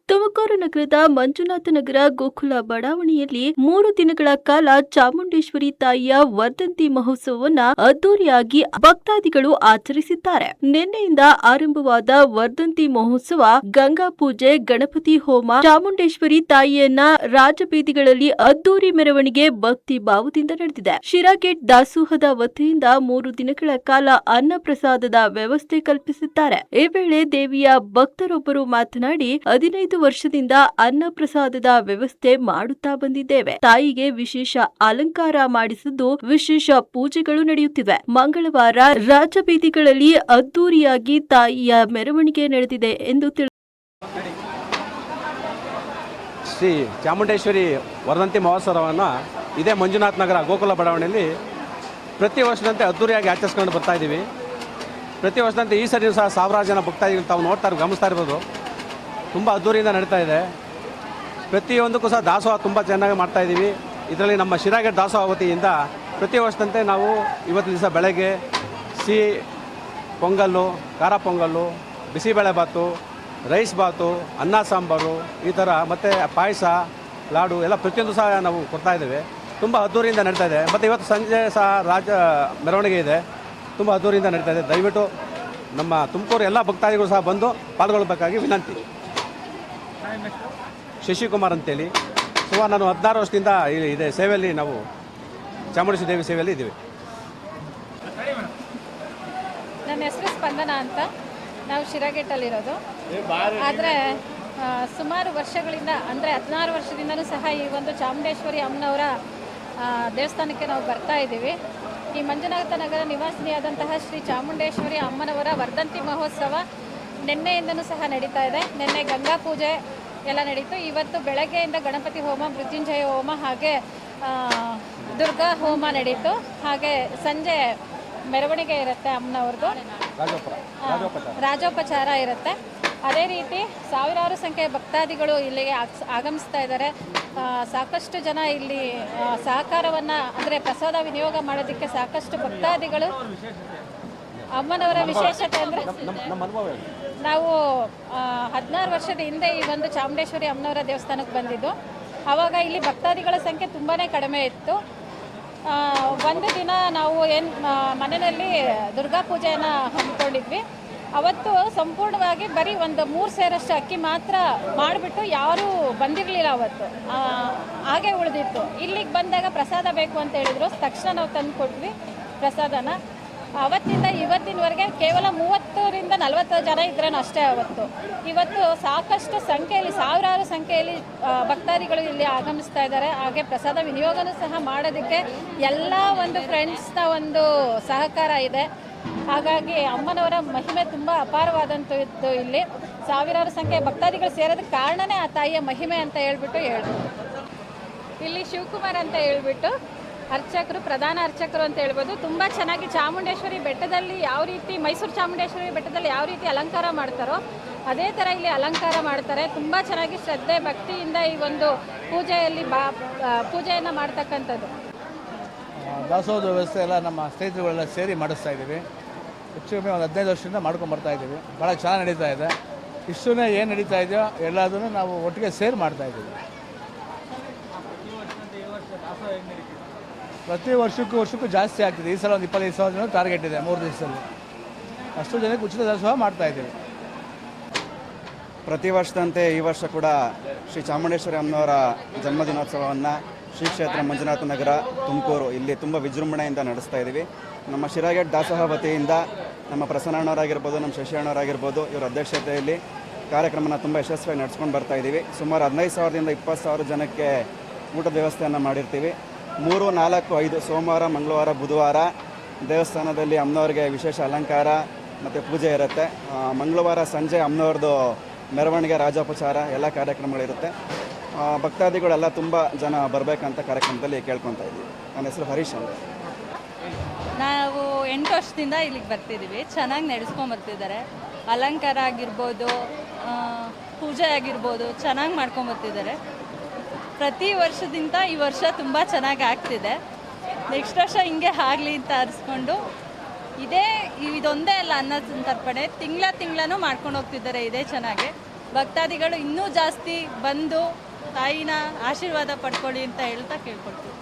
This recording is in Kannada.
ತುಮಕೂರು ನಗರದ ಮಂಜುನಾಥ ನಗರ ಗೋಕುಲ ಬಡಾವಣೆಯಲ್ಲಿ 3 ದಿನಗಳ ಕಾಲ ಚಾಮುಂಡೇಶ್ವರಿ ತಾಯಿಯ ವರ್ಧಂತಿ ಮಹೋತ್ಸವವನ್ನ ಅದ್ದೂರಿಯಾಗಿ ಭಕ್ತಾದಿಗಳು ಆಚರಿಸಿದ್ದಾರೆ. ನಿನ್ನೆಯಿಂದ ಆರಂಭವಾದ ವರ್ಧಂತಿ ಮಹೋತ್ಸವ ಗಂಗಾ ಪೂಜೆ, ಗಣಪತಿ ಹೋಮ, ಚಾಮುಂಡೇಶ್ವರಿ ತಾಯಿಯನ್ನ ರಾಜಬೀದಿಗಳಲ್ಲಿ ಅದ್ದೂರಿ ಮೆರವಣಿಗೆ ಭಕ್ತಿ ಭಾವದಿಂದ ನಡೆದಿದೆ. ಶಿರಾಗೇಟ್ ದಾಸೋಹದ ವತಿಯಿಂದ 3 ದಿನಗಳ ಕಾಲ ಅನ್ನ ಪ್ರಸಾದದ ವ್ಯವಸ್ಥೆ ಕಲ್ಪಿಸಿದ್ದಾರೆ. ಈ ವೇಳೆ ದೇವಿಯ ಭಕ್ತರೊಬ್ಬರು ಮಾತನಾಡಿ 15 ವರ್ಷದಿಂದ ಅನ್ನ ಪ್ರಸಾದದ ವ್ಯವಸ್ಥೆ ಮಾಡುತ್ತಾ ಬಂದಿದ್ದೇವೆ. ತಾಯಿಗೆ ವಿಶೇಷ ಅಲಂಕಾರ ಮಾಡಿಸಿದ್ದು ವಿಶೇಷ ಪೂಜೆಗಳು ನಡೆಯುತ್ತಿವೆ. ಮಂಗಳವಾರ ರಾಜಬೀದಿಗಳಲ್ಲಿ ಅದ್ದೂರಿಯಾಗಿ ತಾಯಿಯ ಮೆರವಣಿಗೆ ನಡೆದಿದೆ ಎಂದು ಶ್ರೀ ಚಾಮುಂಡೇಶ್ವರಿ ವರ್ಧಂತಿ ಮಹೋತ್ಸವವನ್ನು ಇದೇ ಮಂಜುನಾಥ ನಗರ ಗೋಕುಲ ಬಡಾವಣೆಯಲ್ಲಿ ಪ್ರತಿ ವರ್ಷದಂತೆ ಅದ್ದೂರಿಯಾಗಿ ಆಚರಿಸ್ಕೊಂಡು ಬರ್ತಾ ಇದ್ದೀವಿ. ಪ್ರತಿ ವರ್ಷದಂತೆ ಈ ಸರಿ ಸಹ ಸಾವಿರಾರು ಜನ ಭಕ್ತಾದಿಗಳು ತಾವು ಗಮನಿಸ್ತಾ ಇರ್ಬೋದು. ತುಂಬ ಅದ್ದೂರಿಯಿಂದ ನಡೀತಾ ಇದೆ. ಪ್ರತಿಯೊಂದಕ್ಕೂ ಸಹ ದಾಸೋಹ ತುಂಬ ಚೆನ್ನಾಗಿ ಮಾಡ್ತಾಯಿದ್ದೀವಿ. ಇದರಲ್ಲಿ ನಮ್ಮ ಶಿರಾಗೇಟ್ ದಾಸೋಹ ವತಿಯಿಂದ ಪ್ರತಿ ವರ್ಷದಂತೆ ನಾವು ಇವತ್ತಿನ ದಿವಸ ಬೆಳಗ್ಗೆ ಸಿಹಿ ಪೊಂಗಲ್ಲು, ಖಾರ ಪೊಂಗಲ್ಲು, ಬಿಸಿಬೇಳೆಬಾತು, ರೈಸ್ ಬಾತು, ಅನ್ನ ಸಾಂಬಾರು ಈ ಥರ ಮತ್ತು ಪಾಯಸ, ಲಾಡು ಎಲ್ಲ ಪ್ರತಿಯೊಂದು ಸಹ ನಾವು ಕೊಡ್ತಾಯಿದ್ದೇವೆ. ತುಂಬ ಅದ್ದೂರಿಯಿಂದ ನಡೀತಾ ಇದೆ. ಮತ್ತು ಇವತ್ತು ಸಂಜೆ ಸಹ ರಾಜ ಮೆರವಣಿಗೆ ಇದೆ. ತುಂಬ ಅದ್ದೂರಿಯಿಂದ ನಡೀತಾ ಇದೆ. ದಯವಿಟ್ಟು ನಮ್ಮ ತುಮಕೂರು ಎಲ್ಲ ಭಕ್ತಾದಿಗಳು ಸಹ ಬಂದು ಪಾಲ್ಗೊಳ್ಳಬೇಕಾಗಿ ವಿನಂತಿ. ಶಶಿಕುಮಾರ್ ಅಂತೇಳಿ ಸುಮಾರು ನಾನು 16 ವರ್ಷದಿಂದ ಇದೆ ಸೇವೆಯಲ್ಲಿ, ನಾವು ಚಾಮುಂಡೇಶ್ವರಿ ದೇವಿ ಸೇವೆಯಲ್ಲಿ ಇದ್ದೀವಿ. ನನ್ನ ಹೆಸರು ಸ್ಪಂದನ ಅಂತ. ನಾವು ಶಿರಾಗೇಟಲ್ಲಿರೋದು. ಆದರೆ ಸುಮಾರು ವರ್ಷಗಳಿಂದ ಅಂದರೆ 16 ವರ್ಷದಿಂದಲೂ ಸಹ ಈ ಒಂದು ಚಾಮುಂಡೇಶ್ವರಿ ಅಮ್ಮನವರ ದೇವಸ್ಥಾನಕ್ಕೆ ನಾವು ಬರ್ತಾ ಇದ್ದೀವಿ. ಈ ಮಂಜುನಾಥ ನಗರ ನಿವಾಸಿನಿಯಾದಂತಹ ಶ್ರೀ ಚಾಮುಂಡೇಶ್ವರಿ ಅಮ್ಮನವರ ವರ್ಧಂತಿ ಮಹೋತ್ಸವ ನಿನ್ನೆಯಿಂದನೂ ಸಹ ನಡೀತಾ ಇದೆ. ನಿನ್ನೆ ಗಂಗಾ ಪೂಜೆ ಎಲ್ಲ ನಡೀತು. ಇವತ್ತು ಬೆಳಗ್ಗೆಯಿಂದ ಗಣಪತಿ ಹೋಮ, ಮೃತ್ಯುಂಜಯ ಹೋಮ, ಹಾಗೆ ದುರ್ಗಾ ಹೋಮ ನಡೀತು. ಹಾಗೆ ಸಂಜೆ ಮೆರವಣಿಗೆ ಇರುತ್ತೆ, ಅಮ್ಮನವ್ರದ್ದು ರಾಜೋಪಚಾರ ಇರುತ್ತೆ. ಅದೇ ರೀತಿ ಸಾವಿರಾರು ಸಂಖ್ಯೆಯ ಭಕ್ತಾದಿಗಳು ಇಲ್ಲಿಗೆ ಆಗಮಿಸ್ತಾ ಇದ್ದಾರೆ. ಸಾಕಷ್ಟು ಜನ ಇಲ್ಲಿ ಸಹಕಾರವನ್ನು ಅಂದರೆ ಪ್ರಸಾದ ವಿನಿಯೋಗ ಮಾಡೋದಕ್ಕೆ ಸಾಕಷ್ಟು ಭಕ್ತಾದಿಗಳು. ಅಮ್ಮನವರ ವಿಶೇಷತೆ ಅಂದರೆ ನಾವು 16 ವರ್ಷದ ಹಿಂದೆ ಈ ಒಂದು ಚಾಮುಂಡೇಶ್ವರಿ ಅಮ್ಮನವರ ದೇವಸ್ಥಾನಕ್ಕೆ ಬಂದಿದ್ದು. ಆವಾಗ ಇಲ್ಲಿ ಭಕ್ತಾದಿಗಳ ಸಂಖ್ಯೆ ತುಂಬಾ ಕಡಿಮೆ ಇತ್ತು. ಒಂದು ದಿನ ನಾವು ಮನೆಯಲ್ಲಿ ದುರ್ಗಾ ಪೂಜೆಯನ್ನು ಹಮ್ಮಿಕೊಂಡಿದ್ವಿ. ಅವತ್ತು ಸಂಪೂರ್ಣವಾಗಿ ಬರೀ ಒಂದು 3 ಸೇರಷ್ಟು ಅಕ್ಕಿ ಮಾತ್ರ ಮಾಡಿಬಿಟ್ಟು ಯಾರೂ ಬಂದಿರಲಿಲ್ಲ. ಅವತ್ತು ಹಾಗೆ ಉಳಿದಿತ್ತು. ಇಲ್ಲಿಗೆ ಬಂದಾಗ ಪ್ರಸಾದ ಬೇಕು ಅಂತ ಹೇಳಿದ್ರು. ತಕ್ಷಣ ನಾವು ತಂದು ಕೊಟ್ವಿ ಪ್ರಸಾದನ. ಅವತ್ತಿಂದ ಇವತ್ತಿನವರೆಗೆ ಕೇವಲ 30ರಿಂದ 40 ಜನ ಇದ್ರೇನು ಅಷ್ಟೇ. ಇವತ್ತು ಸಾಕಷ್ಟು ಸಂಖ್ಯೆಯಲ್ಲಿ, ಸಾವಿರಾರು ಸಂಖ್ಯೆಯಲ್ಲಿ ಭಕ್ತಾದಿಗಳು ಇಲ್ಲಿ ಆಗಮಿಸ್ತಾ ಇದ್ದಾರೆ. ಹಾಗೆ ಪ್ರಸಾದ ವಿನಿಯೋಗನೂ ಸಹ ಮಾಡೋದಕ್ಕೆ ಎಲ್ಲ ಒಂದು ಫ್ರೆಂಡ್ಸ್ನ ಒಂದು ಸಹಕಾರ ಇದೆ. ಹಾಗಾಗಿ ಅಮ್ಮನವರ ಮಹಿಮೆ ತುಂಬ ಅಪಾರವಾದಂಥದ್ದು. ಇಲ್ಲಿ ಸಾವಿರಾರು ಸಂಖ್ಯೆಯ ಭಕ್ತಾದಿಗಳು ಸೇರೋದಕ್ಕೆ ಕಾರಣನೇ ಆ ತಾಯಿಯ ಮಹಿಮೆ ಅಂತ ಹೇಳ್ಬೋದು. ಇಲ್ಲಿ ಶಿವಕುಮಾರ್ ಅಂತ ಹೇಳ್ಬಿಟ್ಟು ಅರ್ಚಕರು, ಪ್ರಧಾನ ಅರ್ಚಕರು ಅಂತ ಹೇಳ್ಬೋದು. ತುಂಬ ಚೆನ್ನಾಗಿ ಚಾಮುಂಡೇಶ್ವರಿ ಬೆಟ್ಟದಲ್ಲಿ ಯಾವ ರೀತಿ, ಮೈಸೂರು ಚಾಮುಂಡೇಶ್ವರಿ ಬೆಟ್ಟದಲ್ಲಿ ಯಾವ ರೀತಿ ಅಲಂಕಾರ ಮಾಡ್ತಾರೋ ಅದೇ ಥರ ಇಲ್ಲಿ ಅಲಂಕಾರ ಮಾಡ್ತಾರೆ. ತುಂಬ ಚೆನ್ನಾಗಿ ಶ್ರದ್ಧೆ ಭಕ್ತಿಯಿಂದ ಈ ಒಂದು ಪೂಜೆಯಲ್ಲಿ ಪೂಜೆಯನ್ನು ಮಾಡ್ತಕ್ಕಂಥದ್ದು. ದಾಸೋಹದ ವ್ಯವಸ್ಥೆ ಎಲ್ಲ ನಮ್ಮ ಸ್ನೇಹಿತರುಗಳೆಲ್ಲ ಸೇರಿ ಮಾಡಿಸ್ತಾ ಇದ್ದೀವಿ. ಹೆಚ್ಚು ಕಮ್ಮಿ ಒಂದು 15 ವರ್ಷದಿಂದ ಮಾಡ್ಕೊಂಡು ಬರ್ತಾ ಇದ್ದೀವಿ. ಭಾಳ ಚೆನ್ನಾಗಿ ನಡೀತಾ ಇದೆ. ಇಷ್ಟೂ ಏನು ನಡೀತಾ ಇದೆಯೋ ಎಲ್ಲದನ್ನು ನಾವು ಒಟ್ಟಿಗೆ ಸೇರಿ ಮಾಡ್ತಾಯಿದ್ದೀವಿ. ಪ್ರತಿ ವರ್ಷಕ್ಕೂ ಜಾಸ್ತಿ ಆಗ್ತಿದೆ. ಈ ಸಲ ಒಂದು 25,000 ಜನ ಟಾರ್ಗೆಟ್ ಇದೆ 3 ದಿವಸದಲ್ಲಿ. ಅಷ್ಟು ಜನಕ್ಕೆ ಉಚಿತ ದಾಸೋಹ ಮಾಡ್ತಾಯಿದ್ದೀವಿ. ಪ್ರತಿ ವರ್ಷದಂತೆ ಈ ವರ್ಷ ಕೂಡ ಶ್ರೀ ಚಾಮುಂಡೇಶ್ವರಿ ಅಮ್ಮನವರ ಜನ್ಮದಿನೋತ್ಸವವನ್ನು ಶ್ರೀ ಕ್ಷೇತ್ರ ಮಂಜುನಾಥ ನಗರ ತುಮಕೂರು ಇಲ್ಲಿ ತುಂಬ ವಿಜೃಂಭಣೆಯಿಂದ ನಡೆಸ್ತಾ ಇದ್ದೀವಿ. ನಮ್ಮ ಶಿರಾಗೇಟ್ ದಾಸೋಹ ವತಿಯಿಂದ ನಮ್ಮ ಪ್ರಸನ್ನಣ್ಣವರಾಗಿರ್ಬೋದು, ನಮ್ಮ ಶಶಿ ಅಣ್ಣವರಾಗಿರ್ಬೋದು, ಇವರ ಅಧ್ಯಕ್ಷತೆಯಲ್ಲಿ ಕಾರ್ಯಕ್ರಮನ ತುಂಬ ಯಶಸ್ವಿಯಾಗಿ ನಡೆಸ್ಕೊಂಡು ಬರ್ತಾ ಇದ್ದೀವಿ. ಸುಮಾರು 15,000ದಿಂದ 20,000 ಜನಕ್ಕೆ ಊಟದ ವ್ಯವಸ್ಥೆಯನ್ನು ಮಾಡಿರ್ತೀವಿ. 3, 4, 5 ಸೋಮವಾರ, ಮಂಗಳವಾರ, ಬುಧವಾರ ದೇವಸ್ಥಾನದಲ್ಲಿ ಅಮ್ಮನವ್ರಿಗೆ ವಿಶೇಷ ಅಲಂಕಾರ ಮತ್ತು ಪೂಜೆ ಇರುತ್ತೆ. ಮಂಗಳವಾರ ಸಂಜೆ ಅಮ್ಮನವ್ರದ್ದು ಮೆರವಣಿಗೆ, ರಾಜೋಪಚಾರ ಎಲ್ಲ ಕಾರ್ಯಕ್ರಮಗಳಿರುತ್ತೆ. ಭಕ್ತಾದಿಗಳೆಲ್ಲ ತುಂಬ ಜನ ಬರಬೇಕಂತ ಕಾರ್ಯಕ್ರಮದಲ್ಲಿ ಕೇಳ್ಕೊತಾ ಇದ್ದೀವಿ. ನನ್ನ ಹೆಸರು ಹರೀಶ್ ಅಂತ. ನಾವು 8 ವರ್ಷದಿಂದ ಇಲ್ಲಿಗೆ ಬರ್ತಿದ್ದೀವಿ. ಚೆನ್ನಾಗಿ ನಡೆಸ್ಕೊಂಬರ್ತಿದ್ದಾರೆ. ಅಲಂಕಾರ ಆಗಿರ್ಬೋದು, ಪೂಜೆ ಆಗಿರ್ಬೋದು ಚೆನ್ನಾಗಿ ಮಾಡ್ಕೊಂಬರ್ತಿದ್ದಾರೆ. ಪ್ರತಿ ವರ್ಷದಿಂದ ಈ ವರ್ಷ ತುಂಬ ಚೆನ್ನಾಗಿ ಆಗ್ತಿದೆ. ನೆಕ್ಸ್ಟ್ ವರ್ಷ ಹಿಂಗೆ ಆಗಲಿ ಅಂತ ಅರಿಸ್ಕೊಂಡು ಇದೊಂದೇ ಅಲ್ಲ, ಅನ್ನ ತರ್ಪಣೆ ತಿಂಗಳೂ ಮಾಡ್ಕೊಂಡು ಹೋಗ್ತಿದ್ದಾರೆ. ಇದೇ ಚೆನ್ನಾಗಿ ಭಕ್ತಾದಿಗಳು ಇನ್ನೂ ಜಾಸ್ತಿ ಬಂದು ತಾಯಿನ ಆಶೀರ್ವಾದ ಪಡ್ಕೊಳ್ಳಿ ಅಂತ ಹೇಳ್ತಾ ಕೇಳ್ಕೊಳ್ತೀವಿ.